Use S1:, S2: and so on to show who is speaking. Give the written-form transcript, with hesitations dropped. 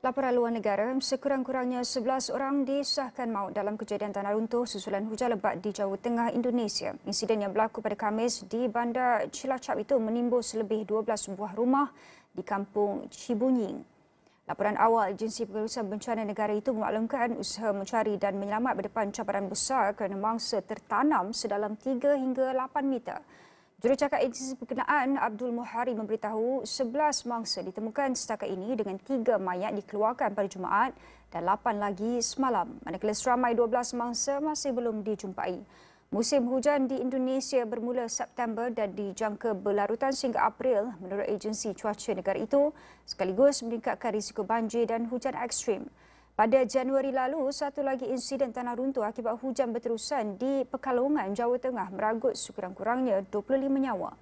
S1: Laporan luar negara, sekurang-kurangnya 11 orang disahkan maut dalam kejadian tanah runtuh susulan hujan lebat di Jawa Tengah Indonesia. Insiden yang berlaku pada Khamis di Bandar Cilacap itu menimbus lebih 12 buah rumah di kampung Cibunying. Laporan awal Agensi Pengurusan Bencana Negara itu memaklumkan usaha mencari dan menyelamat berdepan cabaran besar kerana mangsa tertanam sedalam 3 hingga 8 meter. Jurucakap agensi berkenaan Abdul Muhari memberitahu 11 mangsa ditemukan setakat ini dengan 3 mayat dikeluarkan pada Jumaat dan 8 lagi semalam. Manakala seramai 12 mangsa masih belum dijumpai. Musim hujan di Indonesia bermula September dan dijangka berlarutan sehingga April menurut agensi cuaca negara itu, sekaligus meningkatkan risiko banjir dan hujan ekstrim. Pada Januari lalu, satu lagi insiden tanah runtuh akibat hujan berterusan di Pekalongan, Jawa Tengah meragut sekurang-kurangnya 25 nyawa.